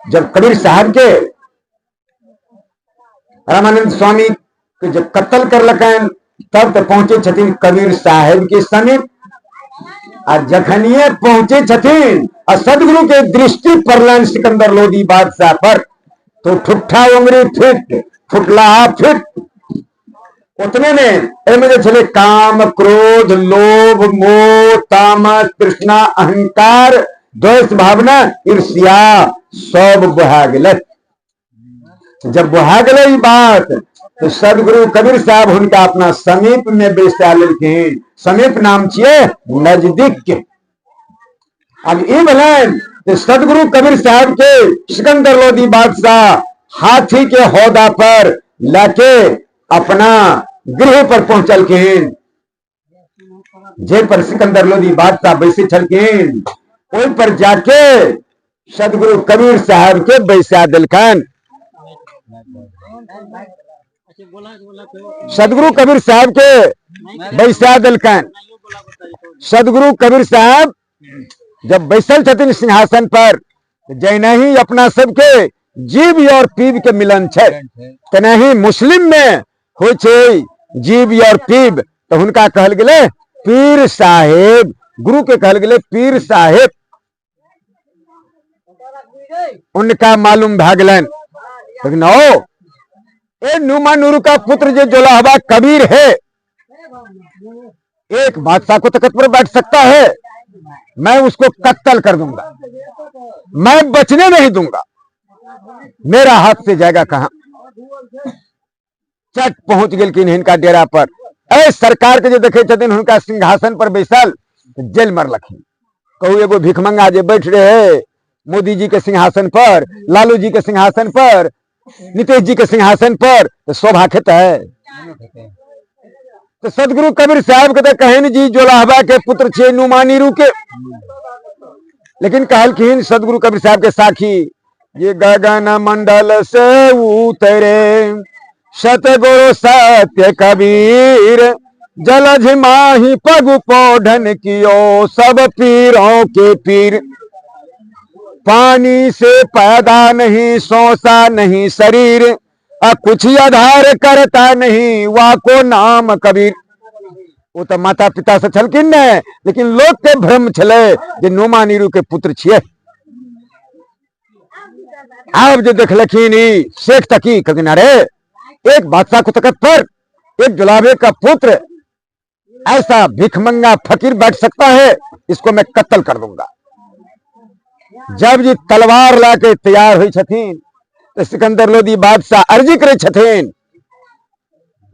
जब कबीर साहब के रामानंद स्वामी के जब कत्ल कर लकन तब तो पहुंचे छथिन कबीर साहब के समीप। और जखनिए पहुंचे छथिन और सदगुरु के दृष्टि पड़लन सिकंदर लोधी बादशाह पर, तो ठुठा उंगली फिट फुटला फिट। उतने में चले काम क्रोध लोभ मोह तामस तृष्णा अहंकार द्वेष भावना ईर्ष्या सब बहा गए। जब बहा गए बात तो सदगुरु कबीर साहब उनका अपना समीप में बैसा लेकिन समीप नाम छिए नजदीक के। अब ये बोले तो सदगुरु कबीर साहब के सिकंदर लोधी बादशाह हाथी के हौदा पर लाके अपना गृह पर पहुंचल के जे पर सिकंदर लोधी बादशाह बैसे छलकिन ओई पर जाके सदगुरु कबीर साहब के बैसा दिलखन। सदगुरु कबीर साहब के बैसा दिलखन। सदगुरु कबीर साहब जब बैसल छथिन सिंहासन पर, जैना ही अपना सबके जीव और पीब के मिलन है, तना ही मुस्लिम में हो जीव और पीब, तो उनका कहल गए पीर साहेब। गुरु के कहल गए पीर साहेब। उनका मालूम भागलन लेकिन ओ ए नुमा नूरू का पुत्र जो जोलाहबा कबीर है, एक बादशाह को तख्त पर बैठ सकता है, मैं उसको कत्ल कर दूंगा, मैं बचने नहीं दूंगा, मेरा हाथ से जाएगा कहां। चट पहुंच गए कि इनका डेरा पर। ऐ सरकार के जो देखे छथिन उनका सिंहासन पर बैसल जेल मर लखी। कहू एगो भिखमंगा जे बैठ रहे मोदी जी के सिंहासन पर, लालू जी के सिंहासन पर, नीतीश जी के सिंहासन पर, तो शोभा खेता है। तो सदगुरु कबीर साहब के कहन जी जोलाहबा के पुत्र छे नुमा नीरू के, लेकिन कहलखिन सदगुरु कबीर साहब के साखी ये गगन मंडल से उतरे सतगुरु सत्य कबीर, जलझ माही पग पोढ़न कियो सब पीरों के पीर। पानी से पैदा नहीं सोसा नहीं शरीर, कुछ आधार करता नहीं वाको नाम कबीर। वो तो माता पिता से छलकिन ने, लेकिन लोग के भ्रम छले जे नुमा नीरू के पुत्र छिए। आप जो देखलखिन शेख तकी कहकिन अरे एक बादशाह को तख्त पर एक जुलाबे का पुत्र ऐसा भिखमंगा फकीर बैठ सकता है, इसको मैं कत्ल कर दूंगा। जब जी तलवार लाके तैयार हुई छथिन तो सिकंदर लोधी बादशाह अर्जी करे छथिन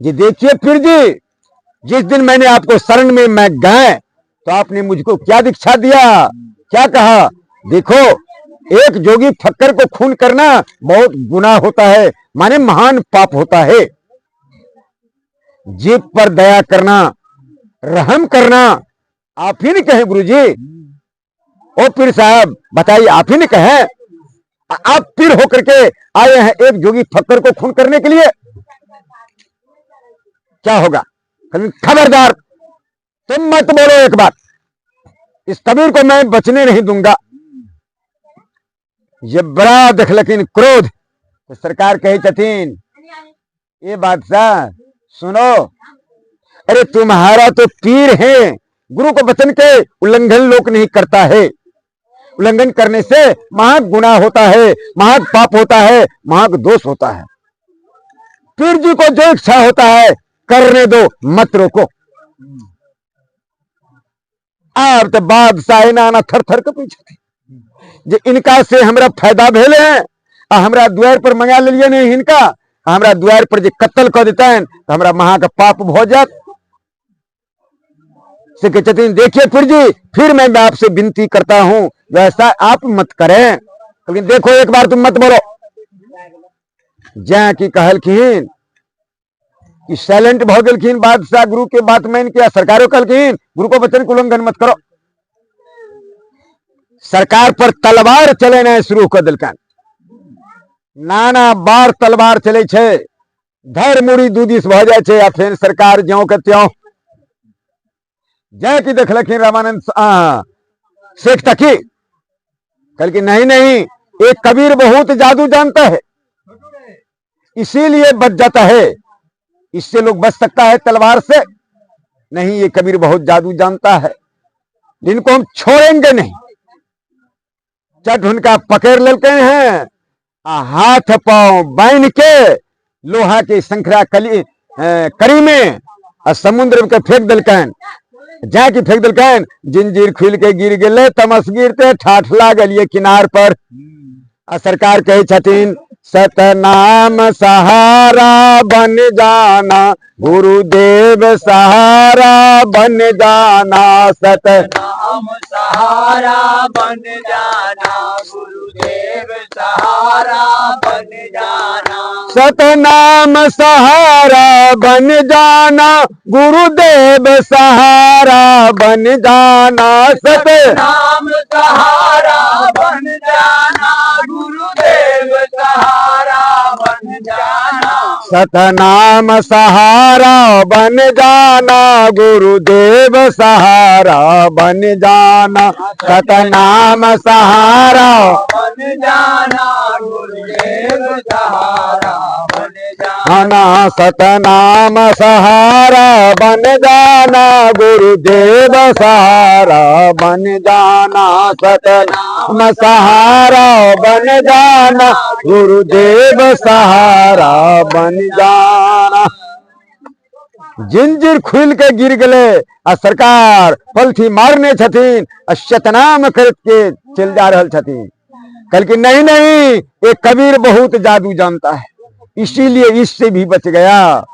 जी देखिए फिर जी, जिस दिन मैंने आपको शरण में मैं गए तो आपने मुझको क्या दीक्षा दिया, क्या कहा, देखो एक जोगी फक्कर को खून करना बहुत गुनाह होता है, माने महान पाप होता है। जीव पर दया करना रहम करना आप ही ने कहे गुरुजी। ओ पीर साहब बताइए आप ही ने कहे, आप पीर होकर के आए हैं एक जोगी फक्कर को खून करने के लिए, क्या होगा। खबरदार तुम मत बोलो एक बात, इस कबीर को मैं बचने नहीं दूंगा। ये बड़ा देखलकिन क्रोध तो सरकार कही छथिन ये बादशाह सुनो, अरे तुम्हारा तो पीर है, गुरु को वचन के उल्लंघन लोग नहीं करता है, उल्लंघन करने से महाग गुनाह होता है, महाग पाप होता है, महाग दोष होता है। पीर जी को जो इच्छा होता है करने दो, मत रोको। आप तो बादशाह नाना थर थर के पीछे थे जे इनका से हमरा फायदा भेले हैं, हमरा द्वार पर मंगा लिये नहीं इनका, हमरा द्वार पर जे कत्ल कर देता है तो हमरा महा का पाप हो जात। से कहते देखिए फिर जी, फिर मैं आपसे विनती करता हूं वैसा आप मत करें, लेकिन देखो एक बार तुम मत बोलो। जै की कहलखिन कि साइलेंट भ गेलखिन बादशाह, गुरु के बात मान के सरकारों कहलखिन गुरु को वचन के उल्लंघन मत करो। सरकार पर तलवार चलेना शुरू कर दिलकन, नाना बार तलवार चले छे, धर मुड़ी दू दिस भ जाय छे, फिर सरकार ज्यों के त्यों। जय की देखलखिन रामानंद शेख तकी कहलखिन नहीं नहीं एक कबीर बहुत जादू जानता है, इसीलिए बच जाता है। इससे लोग बच सकता है तलवार से नहीं, ये कबीर बहुत जादू जानता है, जिनको हम छोड़ेंगे नहीं। चट उनका पकड़ लेते हैं, हाथ पांव बांध के लोहा के संखरा करी में समुद्र के फेंक दिलकन, जाके फेंक दिलकन, जंजीर खुल के गिर गए, तमस गिरते ठाठ लागलिए किनार पर। सरकार कहे छथिन, सतनाम सहारा बन जाना, गुरुदेव सहारा बन जाना, सतनाम सहारा बन जाना, गुरुदेव सहारा बन जाना, सतनाम सहारा बन जाना, गुरुदेव सहारा बन जाना, सतनाम सहारा बन जाना, गुरुदेव सहारा बन जाना, सतनाम सहारा बन जाना, गुरुदेव सहारा बन जाना, सतनाम सहारा बन जाना, गुरुदेव सहारा बन जाना, सतनाम सहारा बन जाना, गुरुदेव सहारा बन जाना, सतनाम सहारा बन जाना, गुरुदेव सहारा बन जाना। जंजीर खुल के गिर गए, सरकार पलथी मारने छथिन, शतनाम करके चल जा रहे छथिन। कल की नहीं नहीं, ये कबीर बहुत जादू जानता है, इसीलिए इससे भी बच गया,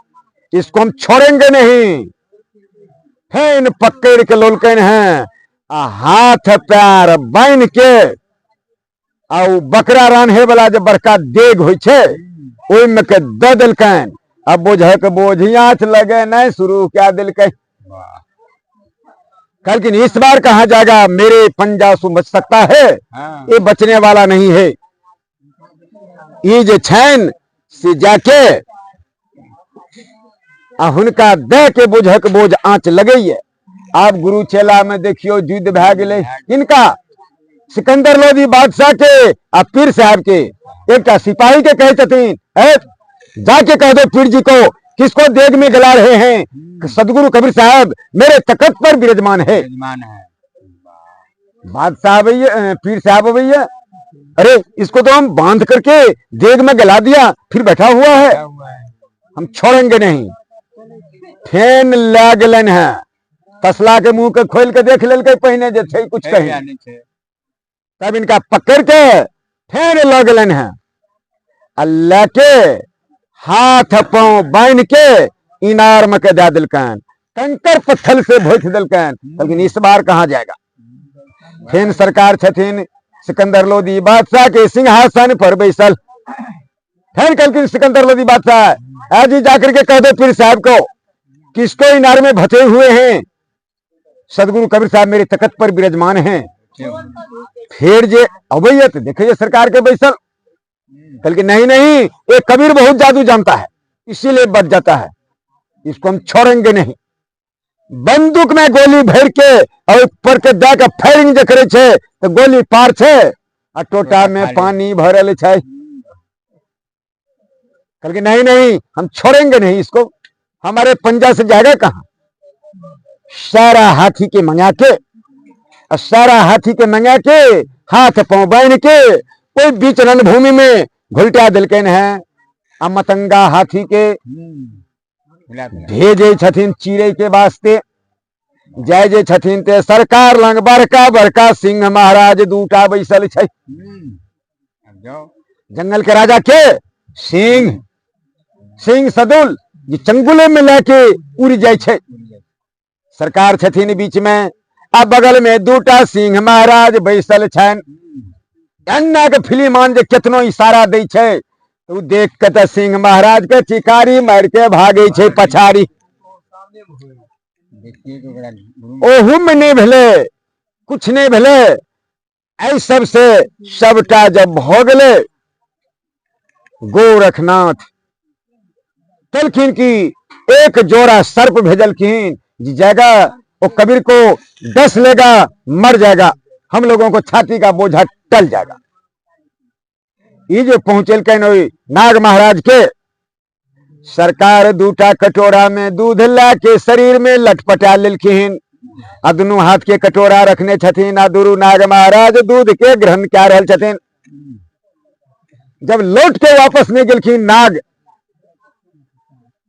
इसको हम छोड़ेंगे नहीं। फेन पकड़ के लोलकन हैं, हाथ पैर बांध के, और बकरा रान्हे वाला जो बड़का देग हो में के द दिलकन। अब बोझ के बोझ आँच लगे नहीं, शुरू क्या दिलकन। लेकिन इस बार कहा जाएगा, मेरे पंजा से बच सकता है, ये बचने वाला नहीं है। ये जो छैन से जाके हुनका दे के बोझ के बोझ आँच लगे। आप गुरु चेला में देखियो युद्ध भै गए, इनका सिकंदर लोधी बादशाह के और पीर साहब के। एक सिपाही के कहे छथिन, जाके कह दो पीर जी को, किसको देग में गला रहे हैं, सदगुरु कबीर साहब मेरे तख्त पर विराजमान है। बादशाह भैया, पीर साहब भैया, अरे इसको तो हम बांध करके देग में गला दिया, फिर बैठा हुआ है, हम छोड़ेंगे नहीं। फेन लागलन है, तसला के मुंह के खोल के देख लेल पहने जे थे कुछ कहे, तब इनका पकड़ के फेन लगलन है, अल्लाह के हाथ पांव बांध के इनार में के दे दिलकन, कंकर पत्थर से भोच दिलकन। लेकिन इस बार कहाँ जाएगा। फेन सरकार छथिन सिकंदर लोधी बादशाह के सिंहासन पर बैसल। फेन कलकिन सिकंदर लोधी बादशाह, आज ही जाकर के कह दो पीर साहब को, किसको इनार में भते हुए हैं, सदगुरु कबीर साहब मेरे तख्त पर विराजमान हैं। फिर जे अवैयत देखिए सरकार के बैसल, कल की नहीं नहीं, ये कबीर बहुत जादू जानता है, इसीलिए बच जाता है, इसको हम छोड़ेंगे नहीं। बंदूक में गोली भर के और ऊपर के जाकर फायरिंग जे करे छे, तो गोली पार छे और टोटा में पानी भरल छे। कल की नहीं नहीं, हम छोड़ेंगे नहीं इसको, हमारे पंजा से जाएगा कहां। सारा हाथी के मंगा के, सारा हाथी के मंगा के, हाथ पांव बांध के कोई बीच रणभूमि में घुलटा दिलकन है। मतंगा हाथी के भेजे छथिन चीरे के वास्ते, जय जय छथिन ते सरकार लंग बड़का बड़का सिंह महाराज दूटा बैसल छै। जंगल के राजा के सिंह, सिंह सदुल जे चंगुले में लेके उड़ जाय छै। सरकार छथिन बीच में, आ बगल में दूटा सिंह महाराज बैसल छन। अन्ना के फिल्मान जे केतनो इशारा दै छै, तो देख के तो सिंह महाराज के चिकारी मार के भागे छै पछाड़ी। ओहू में नहीं भेले, कुछ नहीं भेले। ऐ सब से सबटा जब हो गए, गोरखनाथ कहलखिन की एक जोड़ा सर्प भेजलखिन, जगह वो कबीर को डस लेगा मर जाएगा, हम लोगों को छाती का बोझा टल जाएगा। ई जो पहुंचल नाग महाराज के सरकार दूटा कटोरा में दूध ला के शरीर में लटपटा लेलखिन आ दुनू हाथ के कटोरा रखने छथिन आ दुरु नाग महाराज दूध के ग्रहण क्या रहल छथिन। जब लौट के वापस में गेलखिन नाग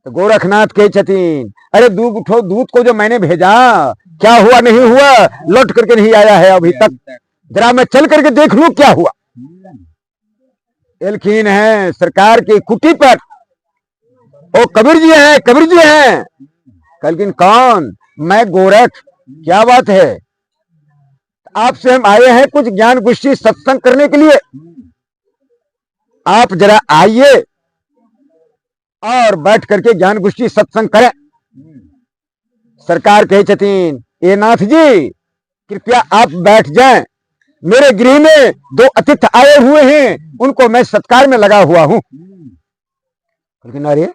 तो गोरखनाथ कहे छथिन अरे दूध को जो मैंने भेजा क्या हुआ नहीं हुआ, लौट करके नहीं आया है अभी तक, जरा मैं चल करके देख लूं क्या हुआ। एलखीन है सरकार की कुटी पर, ओ कबीर जी हैं, कबीर जी हैं। कलकिन कौन? मैं गोरख, क्या बात है? आपसे हम आए हैं कुछ ज्ञान गोष्ठी सत्संग करने के लिए, आप जरा आइए और बैठ करके ज्ञान गोष्ठी सत्संग करें। सरकार कहे छथिन ए नाथ जी कृपया आप बैठ जाएं, मेरे गृह में दो अतिथि आए हुए हैं, उनको मैं सत्कार में लगा हुआ हूं। लेकिन अरे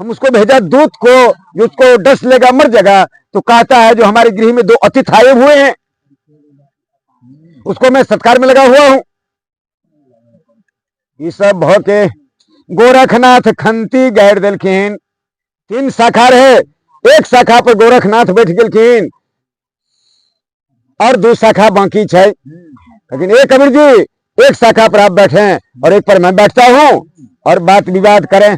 हम उसको भेजा दूत को, जो उसको डस लेगा मर जाएगा, तो कहता है जो हमारे गृह में दो अतिथि आए हुए हैं उसको मैं सत्कार में लगा हुआ हूं। ये सब भव के गोरखनाथ खंती गैर दिलखिन। 3 शाखा रहे, एक शाखा पर गोरखनाथ बैठ गेलखिन और 2 शाखा बाकी है। लेकिन एक कबीर जी एक शाखा पर आप बैठे और एक पर मैं बैठता हूं और बात विवाद करें।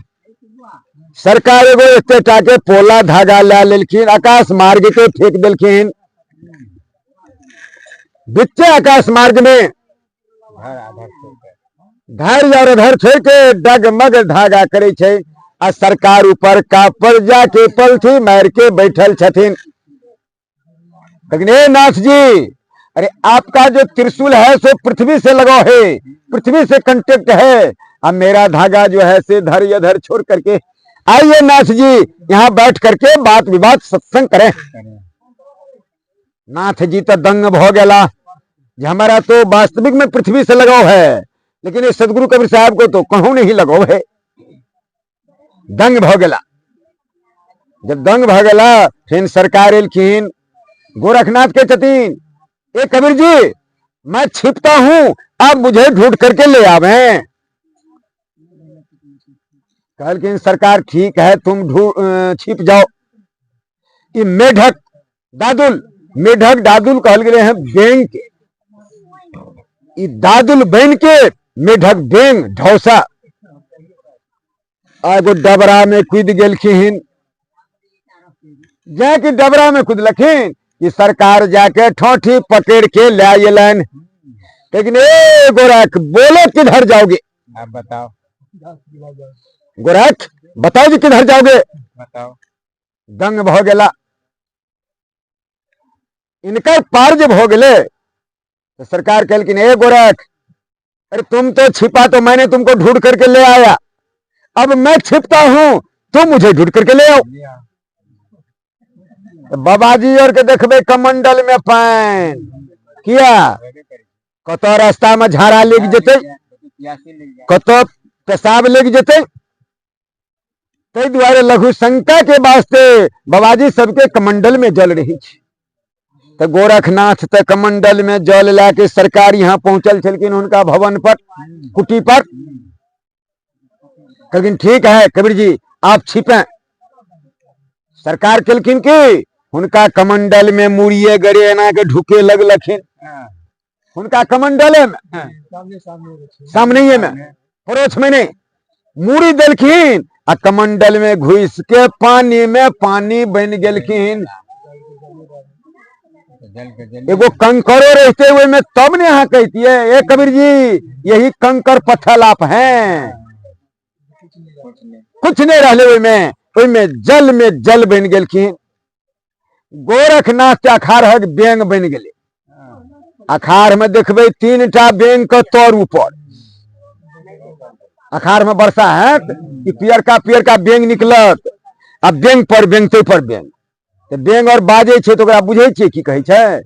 सरकार एगो एते टाके पोला धागा ला लेलखिन, आकाश मार्ग के फेंक देलखिन। बिच्चे आकाश मार्ग में धैर्य और अधर छोड़ के डगमग धागा करे छे आ सरकार ऊपर कापर जाके पलथी मार के बैठल छथिन। लेकिन ए नाथ जी अरे आपका जो त्रिशूल है सो पृथ्वी से लगाओ है, पृथ्वी से कांटेक्ट है, अब मेरा धागा जो है से धर अधर छोड़ करके आइए नाथ जी यहाँ बैठ करके बात विवाद सत्संग करें। नाथ जी तो दंग हो गया, हमारा तो वास्तविक में पृथ्वी से लगाओ है, लेकिन ये सदगुरु कबीर साहब को तो कहूं नहीं लगाओ है। दंग भ गला, जब दंग भ गला फिर सरकार एलखिन गोरखनाथ के छतीन ए कबीर जी मैं छिपता हूं, आप मुझे ढूंढ करके ले आवे। कहलखिन सरकार ठीक है तुम छिप जाओ। ये मेढक दादुल, मेढक दादुल कहल गए हैं बेंग के, ये दादुल बन के मेढक बेंग ढौसा एगो डबरा में कूद गेलखिन। जाके डबरा में कूदलखिन कि सरकार जाके ठोठी पकड़ के ले आयलन। लेकिन ए गोरख बोलो किधर जाओगे? आप बताओ गोरख बताओ जी किधर जाओगे? बताओ। दंग भ गला, इनका पार जब हो गए तो सरकार कहलकिन ए गोरख अरे तुम तो छिपा तो मैंने तुमको ढूंढ करके ले आया, अब मैं छिपता हूं तुम मुझे ढूंढ करके ले आओ। तो बाबा जी और के देखबे कमंडल में पान किया, कतो रास्ता में झाड़ा लेग जेते, कतो पेशाब लेग जेते। तै द्वारे लघु शंका के वास्ते बाबाजी सबके कमंडल में जल रही थी। तो गोरखनाथ तक कमंडल में जल लाके सरकार यहाँ पहुंचल छलकिन उनका भवन पर, कुटी पर। लेकिन ठीक है कबीर जी आप छिपे। सरकार कहलकिन कि उनका कमंडल में मुड़िए गड़े ना के ढुके लगलखिन। उनका कमंडल में सामने में परोछ में नहीं मुड़ी देलखिन आ कमंडल में घुस के पानी में पानी बन गेलखिन। एगो कंकरो रहते हुए में तब ने यहाँ कहती है ए कबीर जी यही कंकर पत्थर आप हैं, कुछ नहीं रहले हुए में जल बन गेलखिन। गोरखनाथ के अखाड़ है बेंग बन गए। अखाड़ में देखबे 3टा बेंग के तौर ऊपर, अखाड़ में वर्षा है कि पियर का बेंग निकलत आ बेंग पर बेंग ते पर बेंग, तो बेंग और बाजे छे तो ओकरा बुझे छे की कहे छे।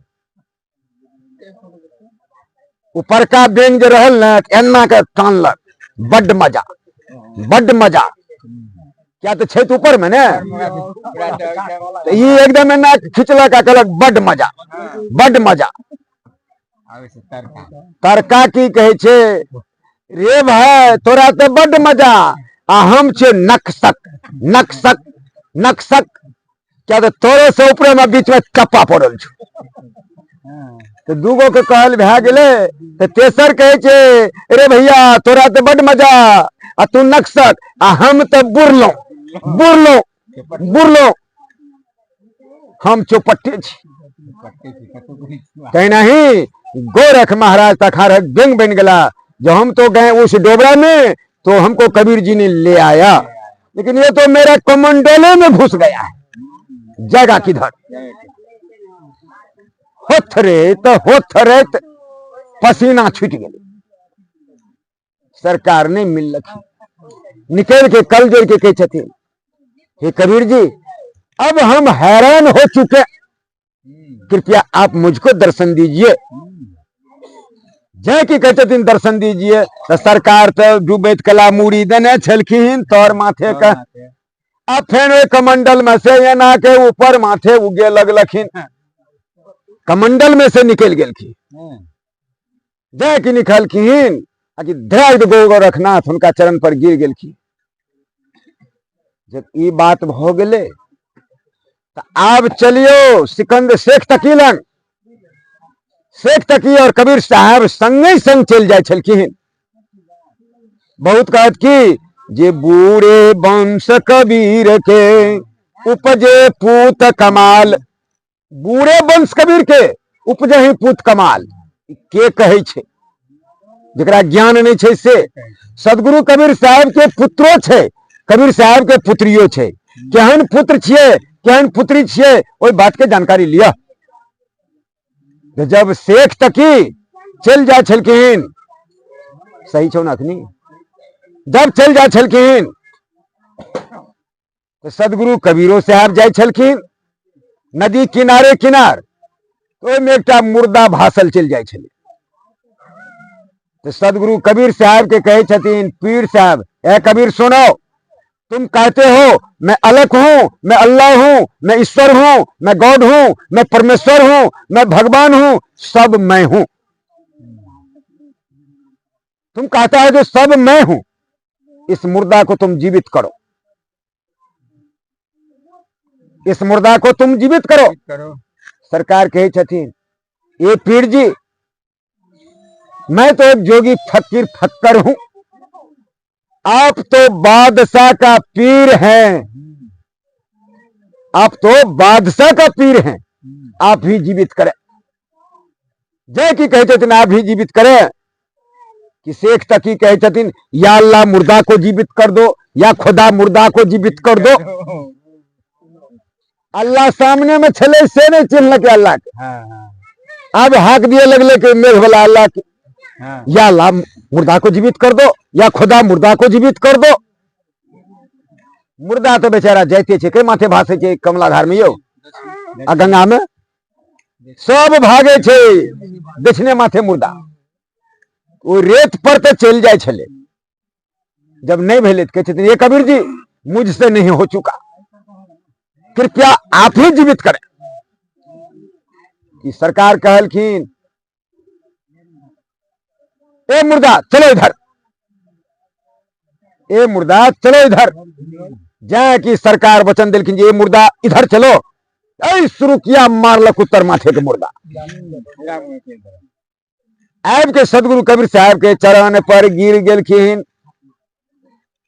ऊपर का बेंग जो रहल ना एना के तानलक, बड्ड मजा, बड्ड मजा। क्या तो छे ऊपर में ने तो ये एकदम एना खिंचलक आ कहलक बड्ड मजा, बड्ड मजा। तरका की कहे छे रे भाई तोरा तो बड़ मजा आ हम छे नक्सक नक्सक नक्सक क्या तो तोरे से ऊपर में बीच में चप्पा पड़ल छो तो दूगो के कहल भए गेले तो तेसर कहे छे रे भैया तोरा तो बड़ मजा आ तू नक्सक आ हम तो बुरलो बुरलो बुरलो हम चौपट्टे छी कहीं नहीं गोरख महाराज तखार व्यंग बन गया जो हम तो गए उस डोबरा में तो हमको कबीर जी ने ले आया लेकिन ये तो मेरा कमंडलों में घुस गया है जगह किधर होथरे पसीना छूट गए सरकार ने मिल रखी निकल के कल जोड़ के कहे थे हे कबीर जी अब हम हैरान हो चुके कृपया आप मुझको दर्शन दीजिए जय की कहते दर्शन दीजिए तो सरकार तो डूबैत कला मूड़ी देने छलखिन तोर माथे का अब फिर कमंडल में से ये ना के ऊपर माथे उगे लगलखिन कमंडल में से निकल गेलखिन जय की निकलखिन कि धैर्य गो रखनाथ उनका चरण पर गिर गेलखिन जब ये बात हो गए तो आप चलियो सिकंदर शेख तकी लंग शेख तकी और कबीर साहब संगे संग चल जाए छलखिन बहुत कहत की जे बूढ़े वंश कबीर के उपजे पूत कमाल बूढ़े वंश कबीर के उपजे ही पूत कमाल के कहे छे जकरा ज्ञान नहीं छे से सदगुरु कबीर साहब के पुत्रो छे कबीर साहब के पुत्रियो छे केहन पुत्र छिए केहन पुत्री छिए ओई बात के जानकारी लिया जब शेख तकी चल जा छलखिन सही छो ना अखनी जब चल जा छलखिन तो सदगुरु कबीरो साहब जाय छलखिन नदी किनारे किनार तो में एकटा मुर्दा भासल चल जाय छले तो सदगुरु कबीर साहब के कहे छथिन पीर साहब ए कबीर सुनो तुम कहते हो मैं अलग हूं मैं अल्लाह हूं मैं ईश्वर हूं मैं गॉड हूं मैं परमेश्वर हूं मैं भगवान हूं सब मैं हूं तुम कहता है जो सब मैं हूं इस मुर्दा को तुम जीवित करो इस मुर्दा को तुम जीवित करो सरकार कहे छथिन ये पीर जी मैं तो एक जोगी फकीर फक्कर हूं आप तो बादशाह का पीर हैं आप तो बादशाह का पीर हैं आप ही जीवित करें जय की कहे छथिन आप ही जीवित करें कि शेख तकी कहे छथिन या अल्लाह मुर्दा को जीवित कर दो या खुदा मुर्दा को जीवित कर दो अल्लाह सामने में छले से नहीं चिन्ह के अल्लाह के अब हाक दिए लगले के मेघ वाला अल्लाह के या अल्लाह मुर्दा को जीवित कर दो या खुदा मुर्दा को जीवित कर दो मुर्दा तो बेचारा जाते छे के माथे भासे छे कमलाधार में यो आ गंगा में सब भागे छे बिछने माथे मुर्दा वो रेत पर तो चल जाए छले जब नहीं भेले तो कहते ये कबीर जी मुझसे नहीं हो चुका कृपया आप ही जीवित करें कि सरकार कहलखिन ए मुर्दा चलो इधर ए मुर्दा चलो इधर जाए कि सरकार वचन दिलखिन ये मुर्दा इधर चलो ऐ शुरू किया मारलक उत्तर माथे के मुर्दा आब के सदगुरु कबीर साहब के चरण पर गिर गेलखिन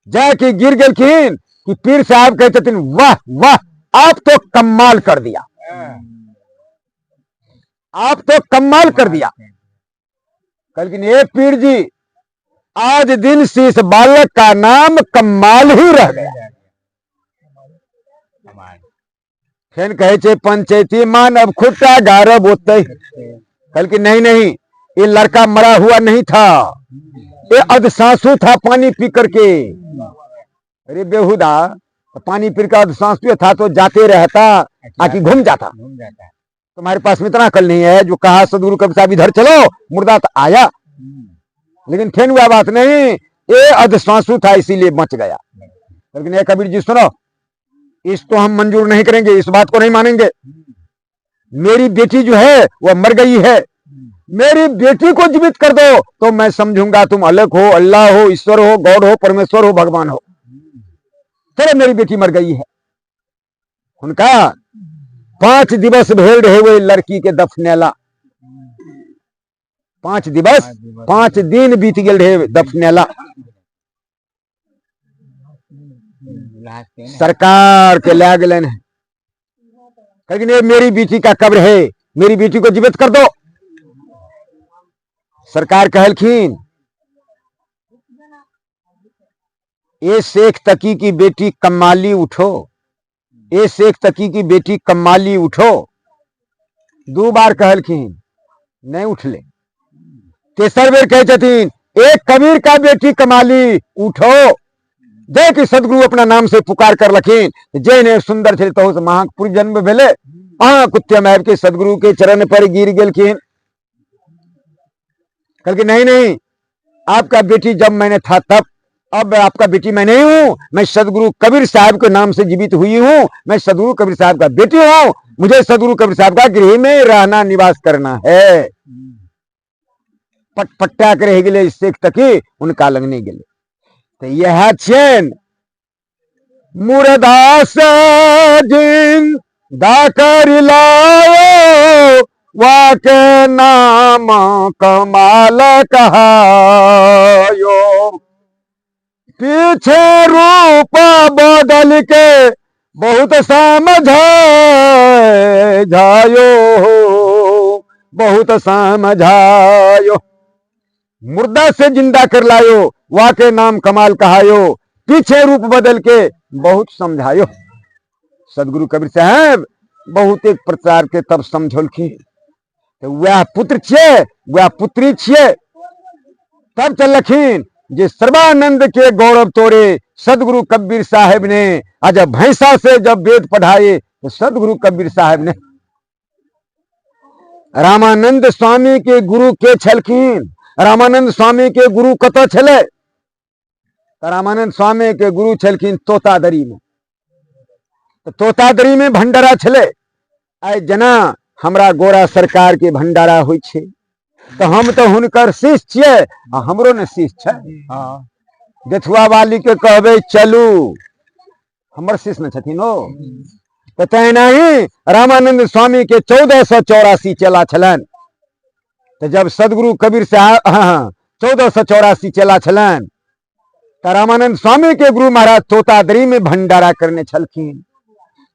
जाके गिर गेलखिन कि पीर साहब कहते छथिन वाह वाह आप तो कमाल कर दिया आप तो कमाल कर दिया लेकिन ये पीर जी आज दिन से इस बालक का नाम कमाल ही रह गया फिर कहे छे पंचायती मानव खुट्टा गारब होते बल्कि नहीं नहीं ये लड़का मरा हुआ नहीं था ये अधसांसू था पानी पी करके अरे बेहुदा पानी पी कर अधसांसू था तो जाते रहता आके घूम जाता तुम्हारे पास में इतना अकल नहीं है जो कहा सदगुरु कबीर साहब इधर चलो मुर्दा तो आया लेकिन फिर हुआ बात नहीं ये अधश्वासु था इसीलिए बच गया लेकिन ये कबीर जी सुनो इस तो हम मंजूर नहीं करेंगे इस बात को नहीं मानेंगे मेरी बेटी जो है वह मर गई है मेरी बेटी को जीवित कर दो तो मैं समझूंगा तुम अलग हो, अल्लाह हो, ईश्वर हो, गॉड हो, परमेश्वर हो, भगवान हो। चलो मेरी बेटी मर गई है। उनका 5 दिवस भेड़ रहे हुए लड़की के दफनेला, 5 दिवस 5 दिन बीत गए रहे दफनेला। सरकार के ला गलन है, कहीं मेरी बेटी का कब्र है, मेरी बेटी को जीवित कर दो। सरकार कहलखिन ए शेख तकी की बेटी कमाली उठो, ए शेख तकी की बेटी कमाली उठो। 2 बार कहलखिन नहीं उठले। तेसर बेर कहे छथिन एक कबीर का बेटी कमाली उठो। जय कि सदगुरु अपना नाम से पुकार कर लखीन, जय ने सुंदर छे तो महापुर जन्म भेले। कुत्ते मार के सदगुरु के चरण पर गिर गेलखिन। कल के नहीं, आपका बेटी जब मैंने था तब, अब आपका बेटी मैं नहीं हूं, मैं सदगुरु कबीर साहब के नाम से जीवित हुई हूं, मैं सदगुरु कबीर साहब का बेटी हूं, मुझे सदगुरु कबीर साहब का गृह में रहना निवास करना है। पटपट्टा के रह गए शेख तकी, उनका लगने गए। तो यह चैन मुर्दास जिन दाकर लाओ वाके नाम कमाल कहायो। पीछे रूप बदल के बहुत समझायो, बहुत समझायो। मुर्दा से जिंदा कर लायो, वाके नाम कमाल कहायो। पीछे रूप बदल के बहुत समझायो। सदगुरु कबीर साहब बहुत एक प्रचार के तब समझलखिन। तो वह पुत्र छे, वह पुत्री छे। तब चलखिन जे सर्वानंद के गौरव तोड़े सदगुरु कबीर साहब ने। आज भैंसा से जब वेद पढ़ाए तो सदगुरु कबीर साहब ने। रामानंद स्वामी के गुरु के छलखिन। रामानंद स्वामी के गुरु कत छले? रामानंद स्वामी के गुरु छलखिन तोतादरी में। तो तोतादरी में भंडारा छले। आय जना हमरा गोरा सरकार के भंडारा हुई छे, तो हम तो हुनकर शिष्य छिए, हमरो ने शिष्य छे। देथुआ वाली के कहबे चलू, हमर शिष्य न छथिन ओ। तो तैना ही रामानंद स्वामी के 1484 चेला छलन। तो जब सदगुरु कबीर साहब 1484 चेला छलन, तो रामानंद स्वामी के गुरु महाराज तोतादरी में भंडारा करने छलखिन।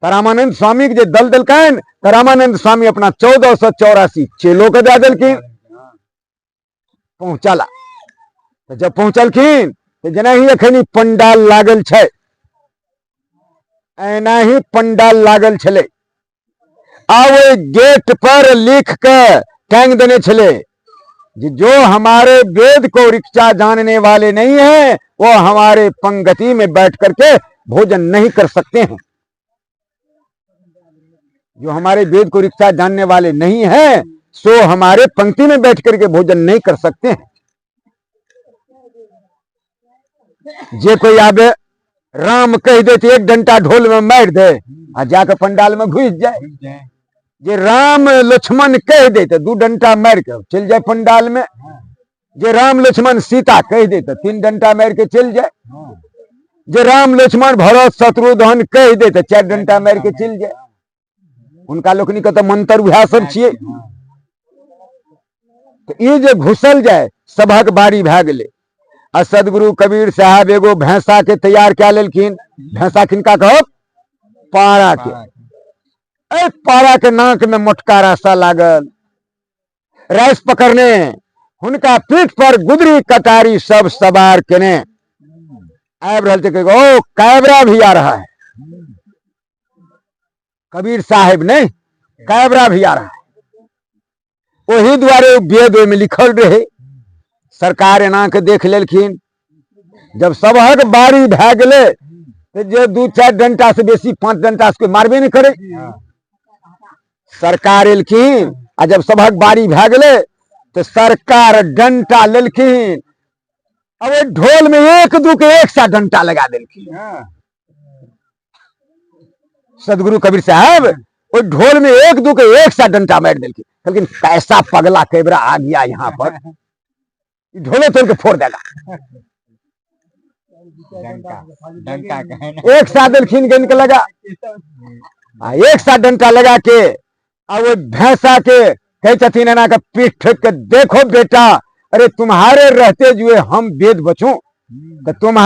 तो रामानंद स्वामी के जे दल दलकन, तो रामानंद स्वामी अपना 1484 चेलों के दे दलखिन। पहुंचला। तो जब पहुंचलखिन तो जना ही अखनी पंडाल लागल छे, ऐना ही पंडाल लागल छले। आवे गेट पर लिख के टांग देने छले जो हमारे वेद को रिक्शा जानने वाले नहीं है वो हमारे पंक्ति में बैठ करके भोजन नहीं कर सकते हैं। जो हमारे वेद को रिक्शा जानने वाले नहीं है सो हमारे पंक्ति में बैठ करके भोजन नहीं कर सकते हैं। जे कोई आबे राम कह दे तो 1 डंटा ढोल में मार दे आ जाकर पंडाल में घुस जाए। जे राम लक्ष्मण कह दे तो 2 डंटा मार के चल जाए पंडाल में। जे राम लक्ष्मण सीता कह दे तो 3 डंटा मार के चल जाए। जे राम लक्ष्मण भरत शत्रुघ्न कह दे तो 4 डंटा मार के चल जाए। उनका लोकनी का तो मंत्र उहा सब छिए। तो ये जे घुसल जाए सभक बारी भै गेले। आ सदगुरु कबीर साहब एगो भैंसा के तैयार क्या लेलखिन। भैंसा किनका कहो? पारा के। पारा के नाक में मोटका रास्ता लागल। रैस पकड़ने उनका पीठ पर गुदरी कटारी सब सवार केने आब रहल थे। ओ कैबरा भी आ रहा है। कबीर साहब नहीं, कैबरा भी आ रहा है। वही द्वारे वेद में लिखल रहे। सरकार एना के देख लेलखिन। जब सबहक बारी भै गेले तो जे 2-4 डंटा से बेसी 5 डंटा से कोई मारबे नहीं करे। सरकार एलखिन आ जब सबहक बारी भै गेले तो सरकार डंटा लेलखिन। अब ढोल में 1-2 के 100 डंटा लगा देलखिन। सदगुरु कबीर साहब वो ढोल में 1-2 के 100 डंटा मार देलखिन। लेकिन कैसा पगला कैबरा आ गया यहाँ पर, ढोले तोड़ के फोड़ देगा। डंका कहना एक साथ दिलखीन के लगा, एक साथ डंका लगा के और वो भैंसा के कहे चथिन ना का पीठ ठोक के, देखो बेटा, अरे तुम्हारे रहते जुए हम वेद बचूं तो तुम्हारे